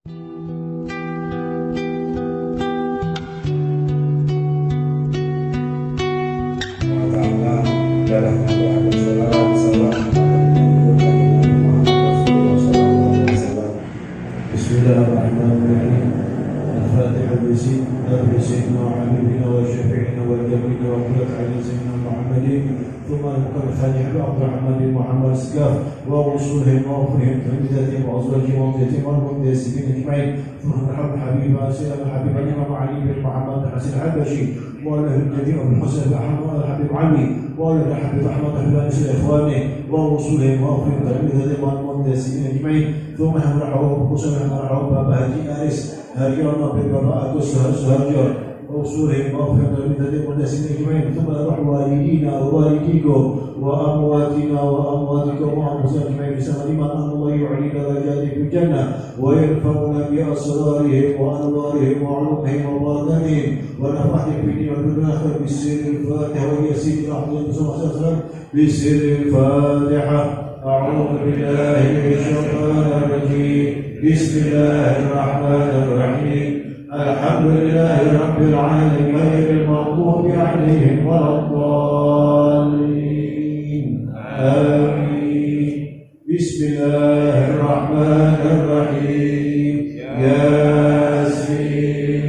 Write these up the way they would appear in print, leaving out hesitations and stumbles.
Bismillahirrahmanirrahim. Al-Fatihah بسيدنا وحبيبنا وشفيعنا والجميل وقرة عين سيدنا محمد ثم نقل الفاتحة بعبد الرحمن محمد سكاف ورسولهم وأخرهم تلميذاتهم وأزواجهم وأمتهم والمنتسبين أجمعين ثم نرحب حبيبنا سيدنا الحبيب الإمام علي بن محمد الحسن الحبشي وعلى الجدير بن حسين بن أحمد وعلى الحبيب علي وعلى الحبيب أحمد بن أنس إخوانه ورسولهم وأخرهم تلميذاتهم والمنتسبين أجمعين ثم نرحب بخصوصا نرحب بابا هدي أنس هاجرنا ببابا أكس هاجر وصولهم وأخرهم تلميذاتهم والمنتسبين أجمعين ثم نرحب والدينا ووالديكم وأمواتنا وأمواتكم وأنفسنا أجمعين بسبب إيمان أن الله يعلي درجاتهم في الجنة ويرفعنا بأسرارهم وأنوارهم وعلومهم وبركاتهم ونفعنا في الدنيا والآخرة بسر الفاتحة ويسير رحمة الله صلى الله عليه وسلم بسر الفاتحة. أعوذ بالله من الشيطان الرجيم. بسم الله الرحمن الرحيم. الحمد لله رب العالمين غير المغضوب عليهم ولا الضالين. آمين. بسم الله الرحمن الرحيم. ياسين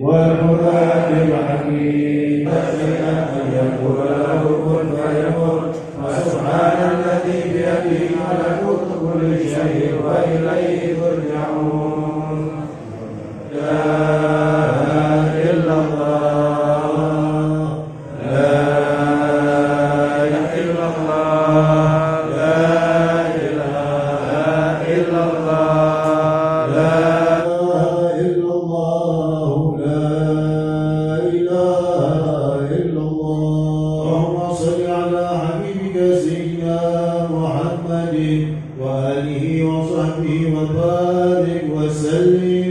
والقرآن الحكيم. أشهد أن يقول له كن فيكون فسبحان الذي بيده ملكوت كل شيء وإليه ترجعون. لا إلا الله لا إله إلا الله لا إله إلا الله لا إلا الله لا إله إلا الله. اللهم صل على حبيبك سيدنا محمد وآله وصحبه وبارك وسلم.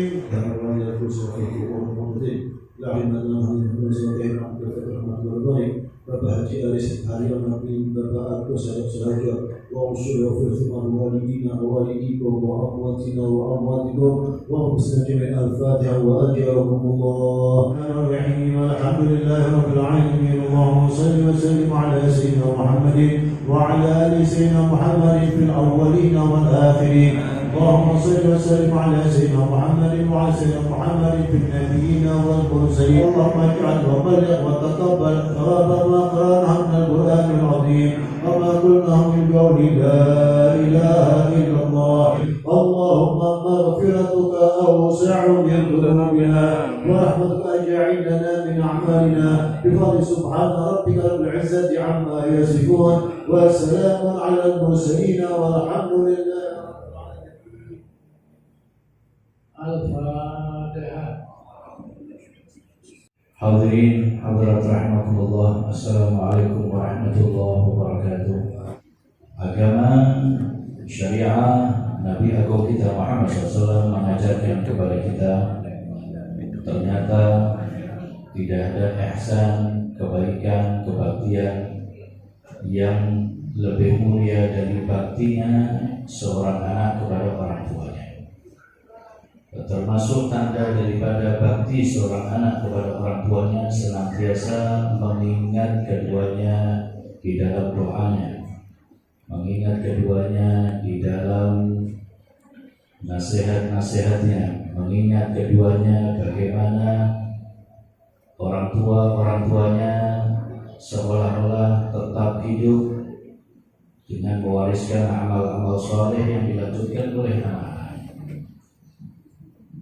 Bapak Haji Aris Haryono Nabi Bapak Agus Sahaja wa usul wa firman walidina wa walidikum wa amwatina wa amwatikum wa muslimin al-Fatiha wa ajarakumullah. Ar-Rahim. Alhamdulillahi rabbil alamin. Allahumma salli wa sallim ala sayyidina Muhammadin wa ala ali sayyidina Muhammadin fil awwalin wal akhirin. اللهم صل وسلم على سيدنا محمد وعلى سيدنا محمد في النبيين والمرسلين. اللهم اجعل وبلغ وتقبل ثواب ما قرانا من القران العظيم وما قلناه من قول لا اله الا الله. اللهم مغفرتك اوسع من ذنوبنا ورحمتك اجعل لنا من اعمالنا بفضل سبحان ربك رب العزه عما يصفون وسلام على المرسلين والحمد لله. Al-Fatihah. Hadirin hadirat rahmatullah, assalamualaikum warahmatullahi wabarakatuh. Agama syariah Nabi Agung kita Muhammad SAW mengajarkan kepada kita, ternyata tidak ada ihsan, kebaikan, kebaktian yang lebih mulia dari baktinya seorang anak kepada orang tuanya. Termasuk tanda daripada bakti seorang anak kepada orang tuanya senantiasa mengingat keduanya di dalam doanya, mengingat keduanya di dalam nasihat-nasihatnya, mengingat keduanya bagaimana orang tuanya seolah-olah tetap hidup dengan mewariskan amal-amal soleh yang dilanjutkan oleh anak.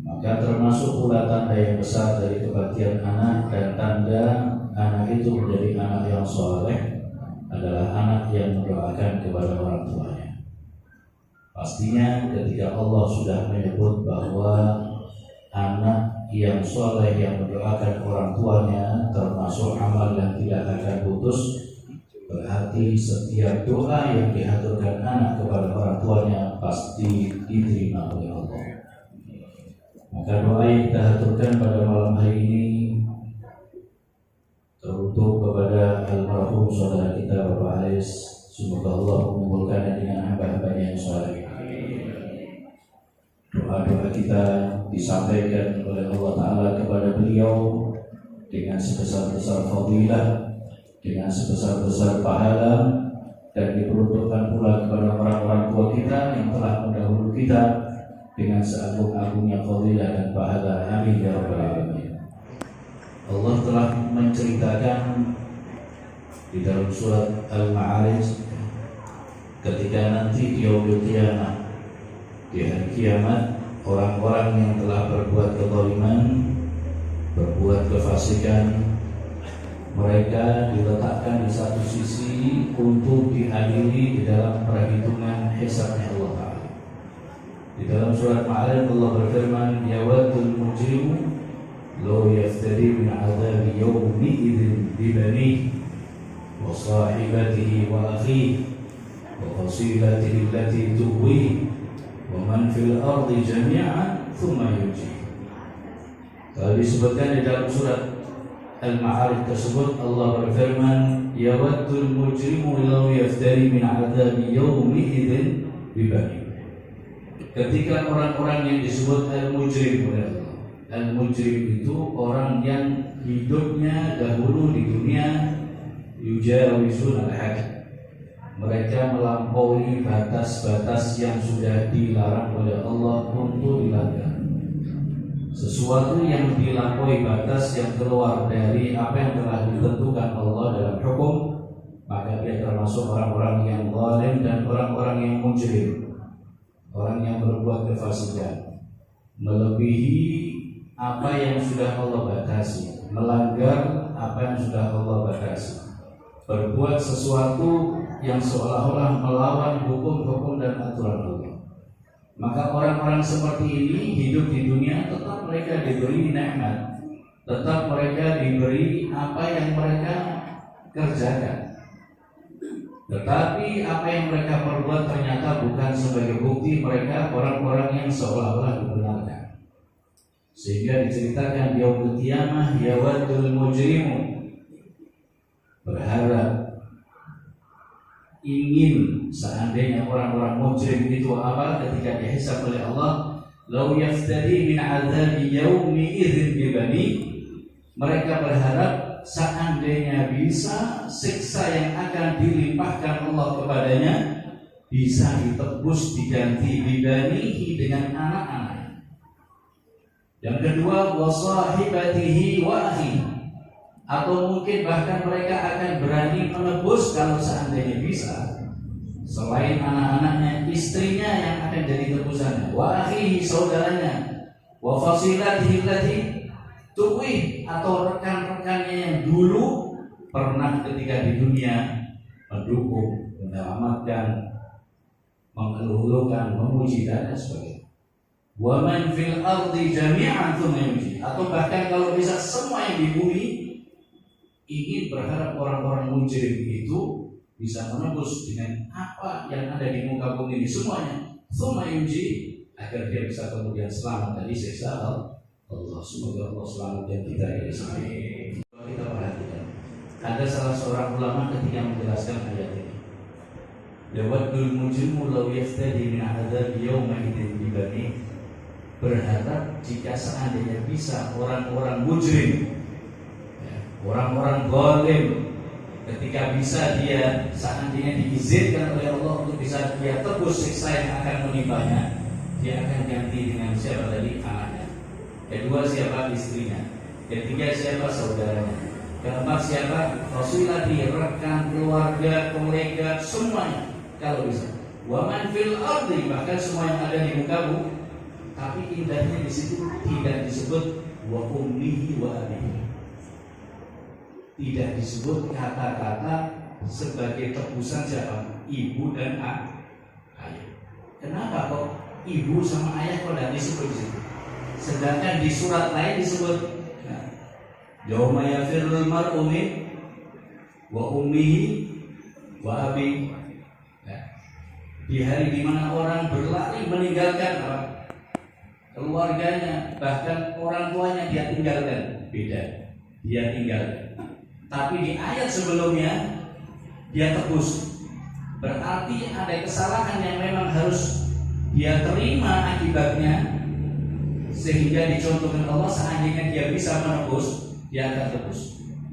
Maka termasuk pula tanda yang besar dari kebaktian anak dan tanda anak itu menjadi anak yang soleh adalah anak yang mendoakan kepada orang tuanya. Pastinya ketika Allah sudah menyebut bahwa anak yang soleh yang mendoakan orang tuanya termasuk amal yang tidak akan putus, berarti setiap doa yang dihaturkan anak kepada orang tuanya pasti diterima oleh Allah. Maka doa yang kita haturkan pada malam hari ini teruntuk kepada almarhum saudara kita Bapak Aris. Semoga Allah mengumpulkannya dengan hamba-hambanya yang saleh. Doa-doa kepada kita disampaikan oleh Allah Ta'ala kepada beliau dengan sebesar-besar fadilah, dengan sebesar-besar pahala, dan diperuntukkan pula kepada orang-orang tua kita yang telah mendahului kita dengan seagung-agungnya fadilah dan pahala. Amin ya rabbal alamin. Allah telah menceritakan di dalam surat Al-Ma'arij ketika nanti di yaumil qiyamah, di hari kiamat, orang-orang yang telah berbuat kezaliman, berbuat kefasikan, mereka diletakkan di satu sisi untuk diadili di dalam perhitungan hisabnya Allah Ta'ala. Di dalam surat Ma'arij Allah berfirman, yawaddul mujrimu law yaftadi min 'adzabi yawmi idzin bi banihi wa sahibatihi wa akhihi wa fasilatihi allati tuwihi wa man fil ardi jami'an thumma yunjihi. Kalau disebutkan di dalam surat Al-Ma'arij tersebut, Allah berfirman, yawaddul mujrimu law yaftadi min 'adzabi yawmi idzin bi banihi. Ketika orang-orang yang disebut al-mujrim oleh Allah, al-mujrim itu orang yang hidupnya dahulu di dunia yujawizun al-had, mereka melampaui batas-batas yang sudah dilarang oleh Allah untuk dilanggar. Sesuatu yang dilampaui batas yang keluar dari apa yang telah ditentukan Allah dalam hukum, maka dia termasuk orang-orang yang zalim dan orang-orang yang mujrim, orang yang berbuat kefasikan, melebihi apa yang sudah Allah batasi, melanggar apa yang sudah Allah batasi, berbuat sesuatu yang seolah-olah melawan hukum-hukum dan aturan Allah. Maka orang-orang seperti ini hidup di dunia, tetap mereka diberi nikmat, tetap mereka diberi apa yang mereka kerjakan, tetapi apa yang mereka perbuat ternyata bukan sebagai bukti mereka orang-orang yang seolah-olah dibenarkan. Sehingga diceritakan di yaumul qiyamah, yawaddul mujrimu, berharap, ingin seandainya orang-orang mujrim itu apa ketika dihisab oleh Allah, law yaftadi min 'adzabi yaumi idzin bi bani, mereka berharap seandainya bisa siksa yang akan dilimpahkan Allah kepadanya bisa ditebus, diganti bibanihi dengan anak-anak. Yang kedua, wasahibatihi wa akhi, atau mungkin bahkan mereka akan berani menebus kalau seandainya bisa, selain anak-anaknya, istrinya yang akan jadi tebusannya, wa akhihi, saudaranya, wa fasilatihi allati tuwi, atau rekan-rekannya yang dulu pernah ketika di dunia mendukung, menyelamatkan, mengeluhkan, memuji dan sebagainya. Wa man fil ardi jami'an tsumma yunji, atau bahkan kalau bisa semua yang di bumi, ingin berharap orang-orang mujrim itu bisa menebus dengan apa yang ada di muka bumi ini semuanya, tsumma yunji, agar dia bisa kemudian selamat dari siksa Allah. Semoga Allah selamatkan kita dari sini. Kalau kita perhatikan, ada salah seorang ulama ketika menjelaskan ayat ini, yawaddul mujrimu law yaftadi min 'adzabi yawma idzin bi bani, berharap jika seandainya bisa orang-orang mujrim, orang-orang zalim, ketika bisa dia seandainya diizinkan oleh Allah untuk bisa dia tebus siksa yang akan menimpanya, dia akan ganti dengan siapa tadi? Anaknya. Kedua siapa? Istrinya. Ketiga siapa? Saudaranya. Keempat siapa? Fasilati, rekan, keluarga, kolega, semuanya kalau bisa. Wa man fil ardi, bahkan semua yang ada di muka bumi. Tapi indahnya di situ tidak disebut wa ummihi wa abihi, tidak disebut kata-kata sebagai tebusan siapa? Ibu dan ayah. Kenapa kok ibu sama ayah kok tidak disebut di situ? Sedangkan di surat lain disebut yauma yafirrul mar'u min wa ummihi wa abihi. Di hari di mana orang berlari meninggalkan apa? Keluarganya, bahkan orang tuanya dia tinggalkan. Beda, dia tinggalkan. Tapi di ayat sebelumnya dia tebus. Berarti ada kesalahan yang memang harus dia terima akibatnya, sehingga dicontohkan Allah seandainya dia bisa menebus, dia akan tebus.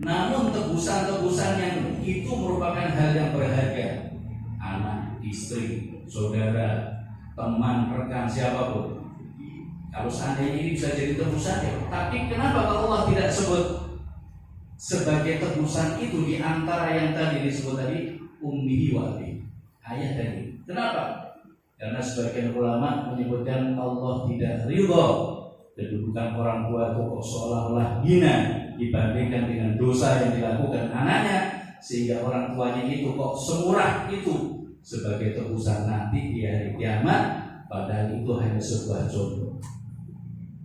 Namun tebusan-tebusan yang itu merupakan hal yang berharga, anak, istri, saudara, teman, rekan, siapapun. Kalau seandainya ini bisa jadi tebusan ya, tapi kenapa Allah tidak sebut sebagai tebusan itu di antara yang tadi disebut tadi ummihi wa abi, ayah tadi? Kenapa? Karena sebagian ulama menyebutkan Allah tidak ridho kedudukan orang tua itu kok seolah-olah hina dibandingkan dengan dosa yang dilakukan anaknya, sehingga orang tuanya itu kok semurah itu sebagai tebusan nanti di hari kiamat, padahal itu hanya sebuah contoh.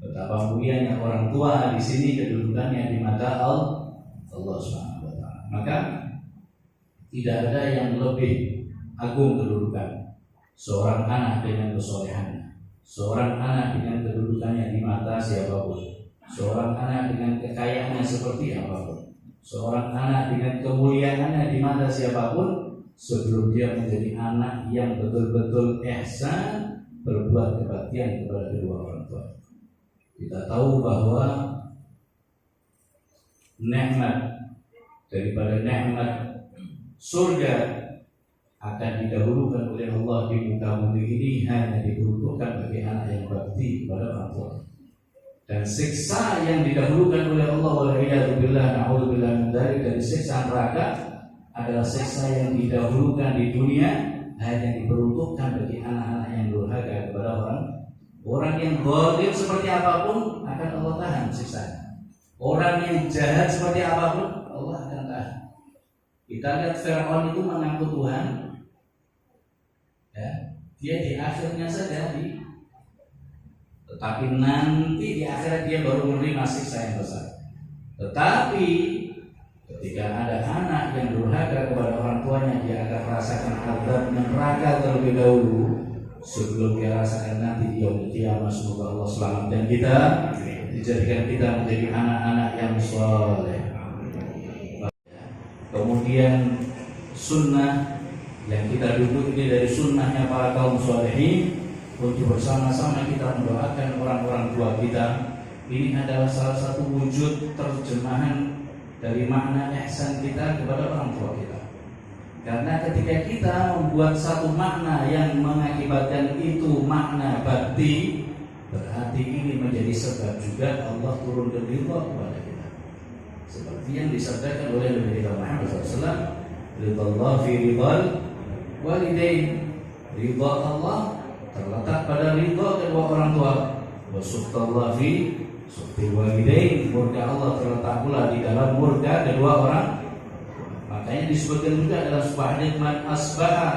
Betapa mulianya orang tua di sini kedudukannya di mata Allah Subhanahu wa taala. Maka tidak ada yang lebih agung kedudukan seorang anak dengan kesolehannya, seorang anak dengan kedudukannya di mata siapapun, seorang anak dengan kekayaannya seperti apapun, seorang anak dengan kemuliaannya di mata siapapun, sebelum dia menjadi anak yang betul-betul ihsan, berbuat kebaktian kepada kedua orang tua. Kita tahu bahwa nikmat daripada nikmat surga akan didahulukan oleh Allah di muka bumi ini hanya diperuntukkan bagi anak yang berbakti kepada orang tua. Dan siksa yang didahulukan oleh Allah waliyadzubillah na'udzubillah min dzalik dari siksa neraka adalah siksa yang didahulukan di dunia hanya diperuntukkan bagi anak-anak yang durhaka kepada orang yang zalim seperti apapun akan Allah tahan siksanya. Orang yang jahat seperti apapun Allah akan tahan. Kita lihat Fir'aun itu mengaku Tuhan, ya, dia di akhirnya saja tetapi nanti di akhirat dia baru menerima siksa yang besar. Tetapi ketika ada anak yang durhaka kepada orang tuanya, dia akan rasakan azab neraka terlebih dahulu sebelum dia rasakan nanti di yaumul qiyamah. Semoga Allah selamatkan kita, dijadikan kita menjadi anak-anak yang saleh. Kemudian sunnah yang kita duduk ini dari sunnahnya para kaum salihin untuk bersama-sama kita mendoakan orang-orang tua kita. Ini adalah salah satu wujud terjemahan dari makna ihsan kita kepada orang tua kita. Karena ketika kita membuat satu makna yang mengakibatkan itu makna bakti, berarti ini menjadi sebab juga Allah turunkan ridha kepada kita. Seperti yang disabdakan oleh Nabi Muhammad SAW, ridha Allah fi ridhal walidain. Ridha Allah terletak pada ridha kedua orang tua. Wa sukhtallah fi sukhtil walidain. Murka Allah terletak pula di dalam murka kedua orang. Makanya disebutkan juga dalam sebuah hadits, man asbaha,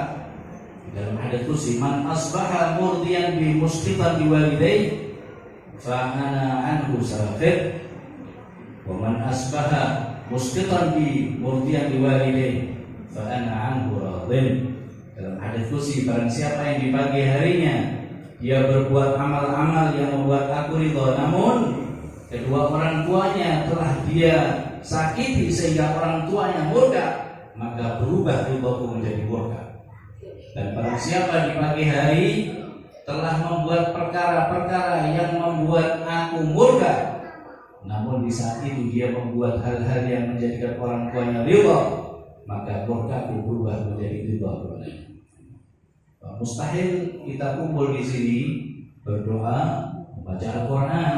dalam hadits qudsi, man asbaha murdiyan bi musqitan bi walidayhi fa ana anhu sakhir. Wa man asbaha musqitan bi murdiyan bi walidayhi fa ana anhu radin. Dalam hadits qudsi, barang siapa yang di pagi harinya dia berbuat amal-amal yang membuat aku ridha, namun kedua orang tuanya telah dia sakiti sehingga orang tuanya murka, maka berubah ridhaku menjadi murka. Dan barang siapa di pagi hari telah membuat perkara-perkara yang membuat aku murka, namun di saat itu dia membuat hal-hal yang menjadikan orang tuanya ridha, maka murkaku berubah menjadi ridha kepadanya. Mustahil kita kumpul di sini berdoa, membaca Al-Quran,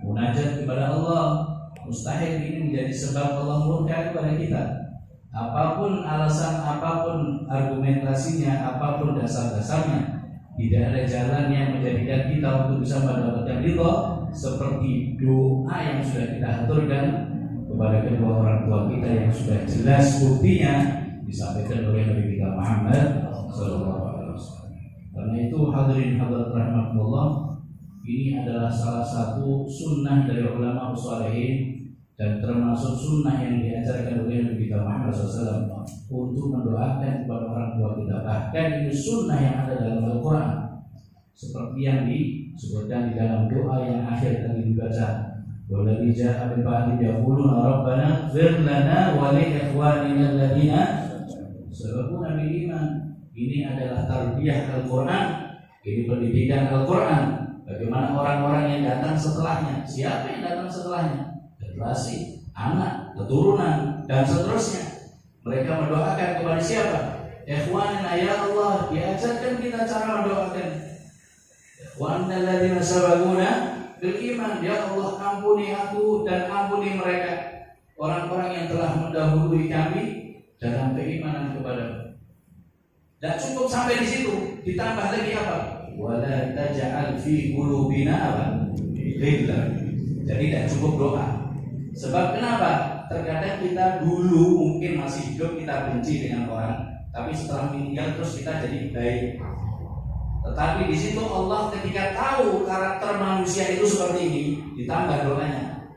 munajat kepada Allah. Mustahil ini menjadi sebab Allah murka kepada kita. Apapun alasan, apapun argumentasinya, apapun dasar-dasarnya, tidak ada jalan yang menjadikan kita untuk bisa mendapatkan ridha seperti doa yang sudah kita aturkan kepada kedua orang tua kita yang sudah jelas buktinya disampaikan oleh Nabi kita Muhammad sallallahu alaihi wasallam. Karena itu hadirin hadirat rahmatullah, ini adalah salah satu sunnah dari ulama shalihin dan termasuk sunnah yang diajarkan oleh Nabi kita Muhammad SAW untuk mendoakan kepada orang tua kita. Bahkan ini sunnah yang ada dalam Al-Quran, seperti yang disebutkan di dalam doa yang akhir tadi dibaca, waladzi jaa min ba'di yaquluna rabbana ighfir lana wa li ikhwanina alladziina sabaquna bil iman. Ini adalah tarbiyah Al-Quran, ini pendidikan Al-Quran Bagaimana orang-orang yang datang setelahnya? Siapa yang datang setelahnya? Generasi, anak, keturunan, dan seterusnya. Mereka mendoakan kepada siapa? Ikhwanana ya Allah, diajarkan kita cara mendoakan. Ikhwanana alladzina sabaquna bil iman, ya Allah ampuni aku dan ampuni mereka, orang-orang yang telah mendahului kami dalam keimanan kepadamu. Dan cukup sampai di situ, ditambah lagi apa? Wala taj'al fi qulubina apa? Ghillan. Jadi tidak cukup doa. Sebab kenapa? Terkadang kita dulu mungkin masih hidup kita benci dengan orang, tapi setelah meninggal terus kita jadi baik. Tetapi di situ Allah ketika tahu karakter manusia itu seperti ini, ditambah doanya.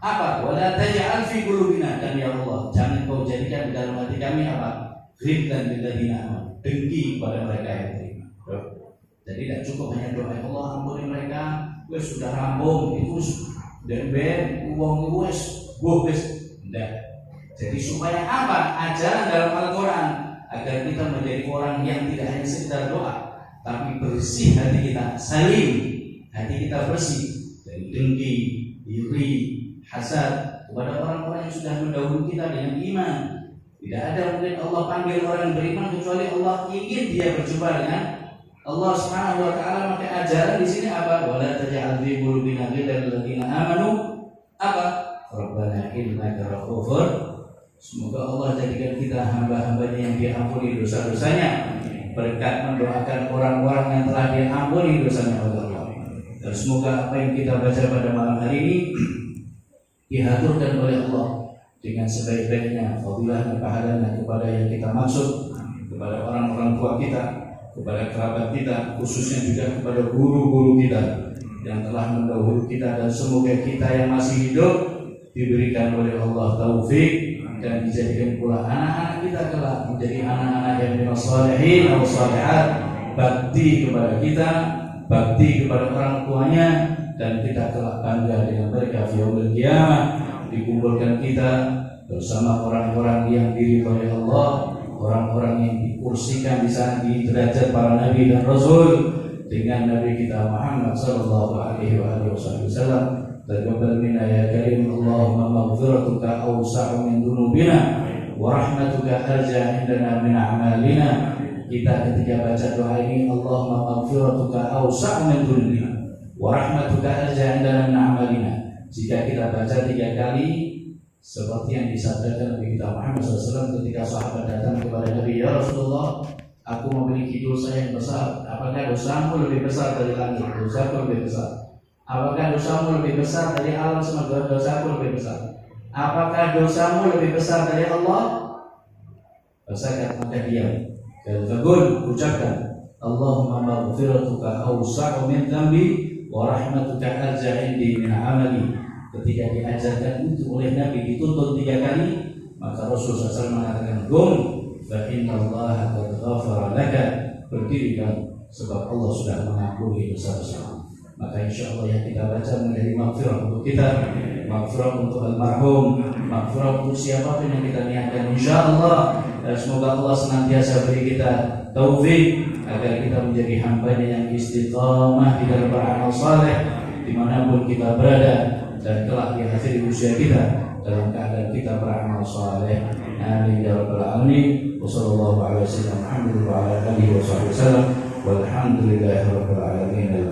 Apa? Wala taj'al fi qulubina, dan ya Allah, jangan kau jadikan di dalam hati kami apa? Ghillan lil ladzina amanu, dengki kepada mereka yang beriman. Jadi tidak cukup hanya doa ya Allah ampuni mereka, wes sudah rambung itu ben uang wes tidak. Jadi supaya apa? Ajaran dalam Al-Quran agar kita menjadi orang yang tidak hanya sekedar doa, tapi bersih hati kita, salim, hati kita bersih dari dengki, iri, hasad kepada orang-orang yang sudah mendahului kita dengan iman. Tidak ada mungkin Allah panggil orang yang beriman kecuali Allah ingin dia berjumpa dengan Allah Subhanahu wa taala. Maka ajaran di sini apa? Wala taj'al fi qulubina ghillan lil ladzina amanu apa? Rabbana innaka ra'ufur. Semoga Allah jadikan kita hamba-hambanya yang diampuni dosa-dosanya berkat mendoakan orang-orang yang telah diampuni dosanya oleh Allah. Dan semoga apa yang kita baca pada malam hari ini diaturkan oleh Allah dengan sebaik-baiknya fadilah dan pahalanya kepada yang kita maksud, kepada orang-orang tua kita, kepada kerabat kita, khususnya juga kepada guru-guru kita yang telah mendahului kita, dan semoga kita yang masih hidup diberikan oleh Allah taufik dan dijadikan pula anak-anak kita kelak menjadi anak-anak yang minas shalihin atau shalihat, bakti kepada kita, bakti kepada orang tuanya, dan kita kelak bangga dengan mereka di yaumil qiyamah. Dikumpulkan kita bersama orang-orang yang diridhoi Allah, orang-orang yang dikursikan di sana di derajat para nabi dan rasul dengan Nabi kita Muhammad sallallahu alaihi wasallam. Taqabbal minna ya karim, Allahumma maghfiratuka awsa'u min dhunubina wa rahmatuka arja indana min a'malina. Kita ketika baca doa ini, Allahumma maghfiratuka awsa'u min dhunubina wa rahmatuka arja indana min a'malina, jika kita baca 3 kali seperti yang disabdakan Nabi kita Muhammad SAW ketika sahabat datang kepada Nabi, ya Rasulullah, aku memiliki dosa yang besar. Apakah dosamu lebih besar dari langit? Dosaku lebih besar. Apakah dosamu lebih besar dari alam semesta? Dosaku lebih besar. Apakah dosamu lebih besar dari Allah? Bacakan, maka diam. Dan tegur, ucapkan, Allahumma maghfiratuka awsa'u min dhanbi wa rahmatuka arja indi min amali. Ketika diajarkan itu oleh Nabi, dituntut 3 kali, maka Rasulullah SAW mengatakan, "Qum fa innallaha qad ghafara laka." Berdirikan, sebab Allah sudah mengampuni dosa-dosa. Maka insya Allah yang kita baca menjadi maghfirah untuk kita, maghfirah untuk almarhum, maghfirah untuk siapapun yang kita niatkan insya Allah. Dan semoga Allah senantiasa beri kita taufik agar kita menjadi hamba-Nya yang istiqamah di dalam beramal saleh dimanapun kita berada, dan kelak di akhir usia kita dalam keadaan kita beramal saleh. Amin ya rabbal alamin. Wassallallahu alaihi wasallam Muhammad wa ala alihi wasallam. Walhamdulillahi rabbil alamin.